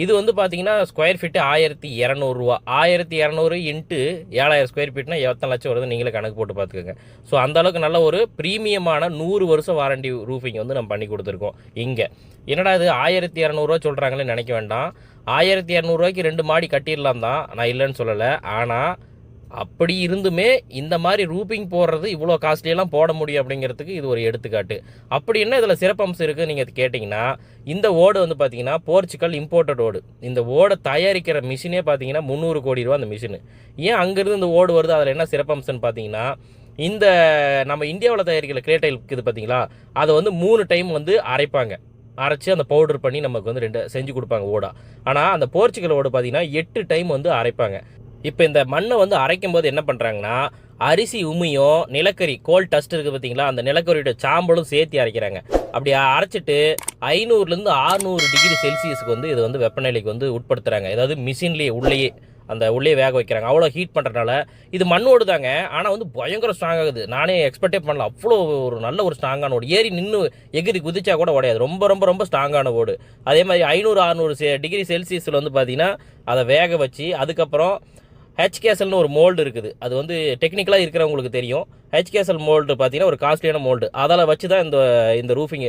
இது வந்து பார்த்தீங்கன்னா ஸ்கொயர் ஃபீட்டு ரூ. 1200. 1200 இன்ட்டு 7000 ஸ்கொயர் ஃபீட்னா எத்தனை லட்சம் வருது நீங்களே கணக்கு போட்டு பார்த்துக்கோங்க. ஸோ அந்த அளவுக்கு நல்ல ஒரு ப்ரீமியமான 100 வருஷம் வாரண்டி ரூஃபிங் வந்து நம்ம பண்ணி கொடுத்துருக்கோம். இங்கே என்னடா இது 1200 சொல்கிறாங்களே நினைக்க வேண்டாம். 1200 2 மாடி கட்டிடலாம் தான், நான் இல்லைன்னு சொல்லலை. ஆனால் அப்படி இருந்துமே இந்த மாதிரி ரூப்பிங் போடுறது இவ்வளோ காஸ்ட்லியெல்லாம் போட முடியும் அப்படிங்கிறதுக்கு இது ஒரு எடுத்துக்காட்டு. அப்படி என்ன இதில் சிறப்பம்சம் இருக்குது நீங்கள் கேட்டிங்கன்னா, இந்த ஓடு வந்து பார்த்தீங்கன்னா போர்ச்சுகல் இம்போர்ட்டட் ஓடு. இந்த ஓடை தயாரிக்கிற மிஷினே பார்த்தீங்கன்னா 300 கோடி ரூபா அந்த மிஷினு. ஏன் அங்கேருந்து இந்த ஓடு வருது, அதில் என்ன சிறப்பம்சம்னு பார்த்தீங்கன்னா, இந்த நம்ம இந்தியாவில் தயாரிக்கிற கிரேட்டைல் இருக்குது பார்த்தீங்களா, அதை வந்து 3 டைம் வந்து அரைப்பாங்க. அரைச்சி அந்த பவுடர் பண்ணி நமக்கு வந்து 2 செஞ்சு கொடுப்பாங்க ஓடா. ஆனால் அந்த போர்ச்சுகல் ஓடு பார்த்தீங்கன்னா 8 டைம் வந்து அரைப்பாங்க. இப்போ இந்த மண்ணை வந்து அரைக்கும் போது என்ன பண்ணுறாங்கன்னா, அரிசி உமியும் நிலக்கரி கோல் டஸ்ட் இருக்குது பார்த்தீங்களா, அந்த நிலக்கரியோட சாம்பலும் சேர்த்து அரைக்கிறாங்க. அப்படி அரைச்சிட்டு 500லேருந்து 600 டிகிரி செல்சியஸுக்கு வந்து இது வந்து வெப்பநிலைக்கு வந்து உட்படுத்துகிறாங்க. ஏதாவது மிஷின்லேயே உள்ளே வேக வைக்கிறாங்க. அவ்வளோ ஹீட் பண்ணுறதுனால இது மண்ணோடு தாங்க. ஆனால் வந்து பயங்கர ஸ்ட்ராங் ஆகுது. நானே எக்ஸ்பெக்டே பண்ணல. அவ்வளோ ஒரு நல்ல ஒரு ஸ்ட்ராங்கான ஓடு. ஏறி நின்று எகிரி குதிச்சா கூட உடையாது. ரொம்ப ரொம்ப ரொம்ப ஸ்ட்ராங்கான ஓடு. அதே மாதிரி 500-600 டிகிரி செல்சியஸில் வந்து பார்த்தீங்கன்னா அதை வேக வச்சு அதுக்கப்புறம் ஹெச்கேசல்னு ஒரு மோல்டு இருக்குது. அது வந்து டெக்னிக்கலாக இருக்கிறவங்களுக்கு தெரியும். ஹெச்கேசல் மோல்டு பார்த்தீங்கன்னா ஒரு காஸ்ட்லியான மோல்டு. அதில் வச்சு தான் இந்த ரூஃபிங்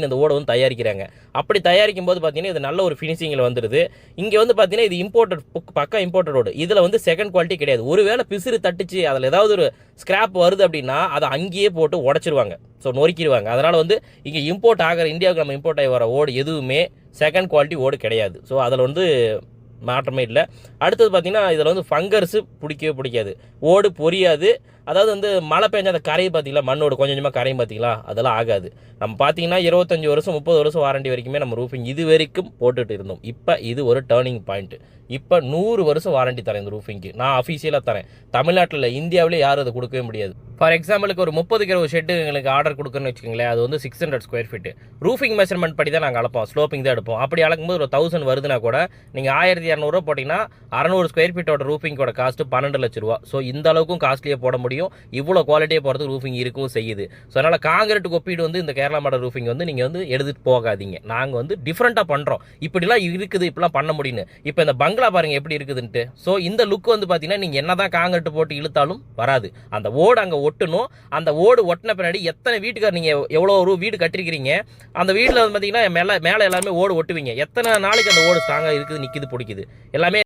இந்த ஓடை வந்து தயாரிக்கிறாங்க. அப்படி தயாரிக்கும் போது பார்த்தீங்கன்னா இது நல்ல ஒரு ஃபினிஷிங்கில் வந்துடுது. இங்கே வந்து பார்த்தீங்கன்னா இது இம்போர்ட்டட், பக்கா இம்போர்ட்டட் ஓடு. இதில் வந்து செகண்ட் குவாலிட்டி கிடையாது. ஒருவேளை பிசிறு தட்டுச்சு அதில் ஏதாவது ஒரு ஸ்கிராப் வருது அப்படின்னா அதை அங்கேயே போட்டு உடச்சிருவாங்க. ஸோ நொறுக்கிடுவாங்க. அதனால் வந்து இங்கே இம்போர்ட் ஆகிற, இந்தியாவுக்கு நம்ம இம்போர்ட் ஆகி வர ஓடு எதுவுமே செகண்ட் குவாலிட்டி ஓடு கிடையாது. ஸோ அதில் வந்து மாற்றமே இல்லை. அடுத்தது பார்த்தீங்கன்னா இதில் வந்து ஃபங்கர்ஸு பிடிக்காது, ஓடு பொரியாது. அதாவது வந்து மழை பெஞ்சா அந்த கரையை பார்த்தீங்களா, மண்ணோடு கொஞ்சம் கொஞ்சமாக கரையும் பார்த்தீங்களா, அதெல்லாம் ஆகாது. நம்ம பார்த்தீங்கன்னா 25 வருஷம் 30 வருஷம் வாரண்டி வரைக்குமே நம்ம ரூஃபிங் இது வரைக்கும் போட்டுட்டு இருந்தோம். இப்போ இது ஒரு டேர்னிங் பாயிண்ட். இப்போ 100 வருஷம் வாரண்டி தரேன் இந்த ரூஃபிங்க்கு. நான் அஃபீஷியலாக தரேன். தமிழ்நாட்டில் இந்தியாவிலே யாரும் அதை கொடுக்கவே முடியாது. ஃபார் எக்ஸாம்பிளுக்கு ஒரு 30 கிலோ ஷெட்டு எங்களுக்கு ஆர்டர் கொடுக்குன்னு வச்சுக்கோங்களேன். அது வந்து 600 ஸ்கொயர் ஃபீட்டு. ரூஃபிங் மெஷர்மெண்ட் படி தான் நாங்கள் அளப்போம். ஸ்லோப்பிங் தான் எடுப்போம். அப்படி அளக்கும்போது ஒரு 1000 வருதுன்னா கூட நீங்கள் 1200 போட்டிங்கன்னா 600 ஸ்கொயர் ஃபீட்டோட ரூஃபிங்கோட காஸ்ட்டு 12 லட்ச ரூபா. ஸோ இந்த அளவுக்கும் காஸ்ட்லியாக போட முடியும். இவ்வளோ குவாலிட்டியாக போகிறதுக்கு ரூஃபிங் இருக்கவும் செய்யுது. ஸோ அதனால் காங்கிரீட்டுக்கு ஒப்பீடு வந்து இந்த கேரளா மாடல் ரூஃபிங் வந்து நீங்கள் வந்து எடுத்துகிட்டு போகாதீங்க. நாங்கள் வந்து டிஃப்ரெண்ட்டாக பண்ணுறோம். இப்படிலாம் இருக்குது, இப்படிலாம் பண்ண முடியும்னு. இப்போ இந்த பங்களா பாருங்கள் எப்படி இருக்குதுன்ட்டு. ஸோ இந்த லுக் வந்து பார்த்தீங்கன்னா நீங்கள் என்ன தான் காங்கிரீட்டு போட்டு இழுத்தாலும் வராது. அந்த ஓடு அங்கே ஒட்டணும். அந்த ஓடு ஒட்டின பின்னாடி எத்தனை வீட்டுக்கார் நீங்கள் எவ்வளோ ஒரு வீடு கட்டிருக்கிறீங்க, அந்த வீட்டில் வந்து பார்த்தீங்கன்னா மேலே எல்லாமே ஓடு ஒட்டுவீங்க. எத்தனை நாளைக்கு அந்த ஓடு ஸ்ட்ராங்காக இருக்குது, நிற்கிது, பிடிக்குது எல்லாமே